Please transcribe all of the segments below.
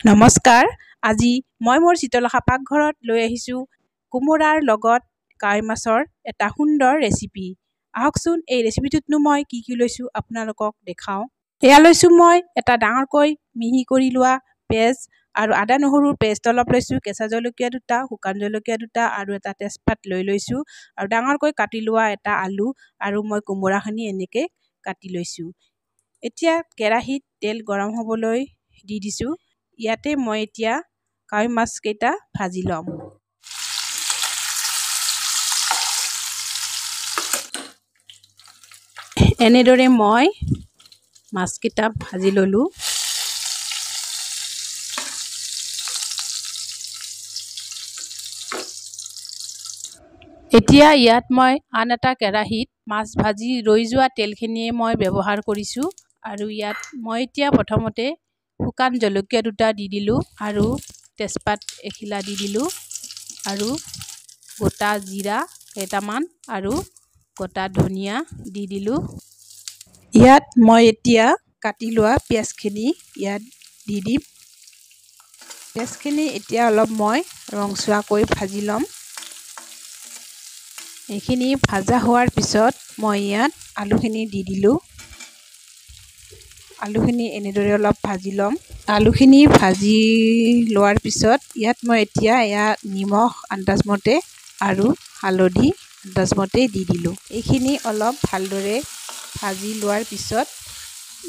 নমস্কাৰ। আজি মই মোৰ চিত্ৰলেখা পাকঘৰত লৈ আহিছোঁ কোমোৰাৰ লগত কাৱৈ মাছৰ এটা সুন্দৰ ৰেচিপি। আহকচোন এই ৰেচিপিটোতনো মই কি লৈছোঁ আপোনালোকক দেখাওঁ। এয়া লৈছোঁ মই এটা ডাঙৰকৈ মিহি কৰি লোৱা পেঁয়াজ আৰু আদা নহৰুৰ পেষ্ট অলপ লৈছোঁ, কেঁচা জলকীয়া দুটা, শুকান জলকীয়া দুটা আৰু এটা তেজপাত লৈছোঁ আৰু ডাঙৰকৈ কাটি লোৱা এটা আলু আৰু মই কোমোৰাখিনি এনেকৈ কাটি লৈছোঁ। এতিয়া কেৰাহীত তেল গৰম হ'বলৈ দি দিছোঁ। ইয়াতে মই এতিয়া কাৱৈ মাছকেইটা ভাজি ল'ম। এনেদৰে মই মাছকেইটা ভাজি ল'লোঁ। এতিয়া ইয়াত মই আন এটা কেৰাহীত মাছ ভাজি ৰৈ যোৱা তেলখিনিয়ে মই ব্যৱহাৰ কৰিছোঁ আৰু ইয়াত মই এতিয়া প্ৰথমতে শুকান জলকীয়া দুটা দি দিলোঁ আৰু তেজপাত এখিলা দি দিলোঁ আৰু গোটা জিৰা কেইটামান আৰু গোটা ধনিয়া দি দিলোঁ। ইয়াত মই এতিয়া কাটি লোৱা পিঁয়াজখিনি ইয়াত দি দিম। পিঁয়াজখিনি এতিয়া অলপ মই ৰঙচুৱাকৈ ভাজি ল'ম। এইখিনি ভাজা হোৱাৰ পিছত মই ইয়াত আলুখিনি দি দিলোঁ। আলুখিনি এনেদৰে অলপ ভাজি ল'ম। আলুখিনি ভাজি লোৱাৰ পিছত ইয়াত মই এতিয়া নিমখ আন্দাজমতে আৰু হালধি আন্দাজমতে দি দিলোঁ। এইখিনি অলপ ভালদৰে ভাজি লোৱাৰ পিছত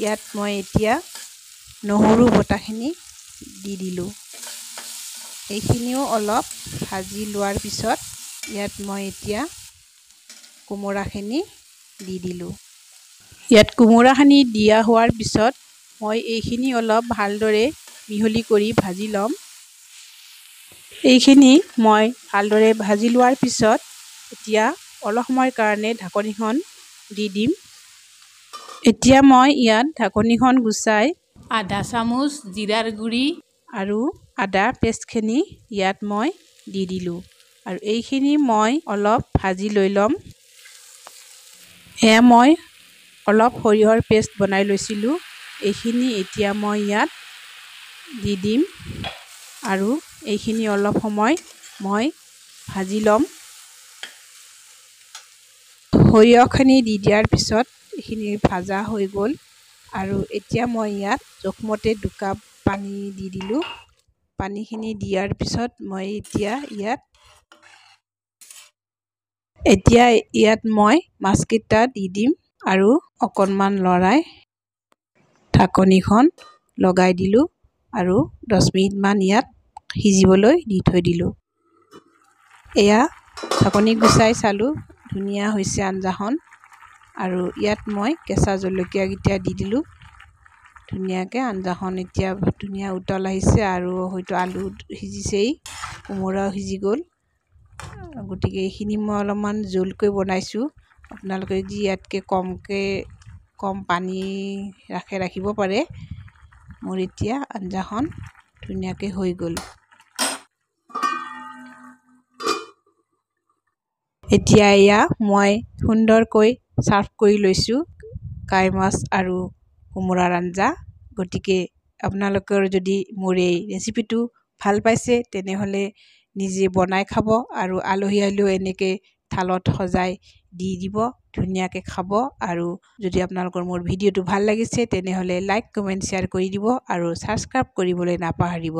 ইয়াত মই এতিয়া নহৰু বটাখিনি দি দিলোঁ। এইখিনিও অলপ ভাজি লোৱাৰ পিছত ইয়াত মই এতিয়া কোমোৰাখিনি দি দিলোঁ। ইয়াত কোমোৰাখিনি দিয়া হোৱাৰ পিছত মই এইখিনি অলপ ভালদৰে মিহলি কৰি ভাজি ল'ম। এইখিনি মই ভালদৰে ভাজি লোৱাৰ পিছত এতিয়া অলপ সময়ৰ কাৰণে ঢাকনিখন দি দিম। এতিয়া মই ইয়াত ঢাকনিখন গুচাই আধা চামুচ জিৰাৰ গুড়ি আৰু আদা পেষ্টখিনি ইয়াত মই দি দিলোঁ আৰু এইখিনি মই অলপ ভাজি লৈ ল'ম। এয়া মই অলপ সৰিয়হৰ পেষ্ট বনাই লৈছিলোঁ। এইখিনি এতিয়া মই ইয়াত দি দিম আৰু এইখিনি অলপ সময় মই ভাজি ল'ম। সৰিয়হখিনি দি দিয়াৰ পিছত এইখিনি ভাজা হৈ গ'ল আৰু এতিয়া মই ইয়াত জোখমতে 2 কাপ পানী দি দিলোঁ। পানীখিনি দিয়াৰ পিছত মই এতিয়া ইয়াত মই মাছকেইটা দি দিম আৰু অকণমান লৰাই ঢাকনিখন লগাই দিলোঁ আৰু 10 মিনিটমান ইয়াত সিজিবলৈ দি থৈ দিলোঁ। এয়া ঢাকনি গুচাই চালোঁ, ধুনীয়া হৈছে আঞ্জাখন আৰু ইয়াত মই কেঁচা জলকীয়াকেইটা দি দিলোঁ। ধুনীয়াকৈ আঞ্জাখন এতিয়া ধুনীয়া উতল আহিছে আৰু হয়তো আলু সিজিছেই, কোমোৰাও সিজি গ'ল। গতিকে এইখিনি মই অলপমান জোলকৈ বনাইছোঁ। আপোনালোকে যদি ইয়াতকৈ কম পানী ৰাখিব পাৰে। মোৰ এতিয়া আঞ্জাখন ধুনীয়াকৈ হৈ গ'ল। এতিয়া এয়া মই সুন্দৰকৈ ছাৰ্ভ কৰি লৈছোঁ কাৱৈ মাছ আৰু কোমোৰাৰ আঞ্জা। গতিকে আপোনালোকৰ যদি মোৰ এই ৰেচিপিটো ভাল পাইছে তেনেহ'লে নিজে বনাই খাব আৰু আলহী আহিলেও এনেকৈ থালত সজাই দি দিব, ধুনীয়াকৈ খাব। আৰু যদি আপোনালোকৰ মোৰ ভিডিঅ'টো ভাল লাগিছে তেনেহ'লে লাইক, কমেণ্ট, শ্বেয়াৰ কৰি দিব আৰু ছাবস্ক্ৰাইব কৰিবলৈ নাপাহৰিব।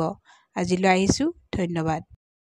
আজিলৈ আহিছোঁ, ধন্যবাদ।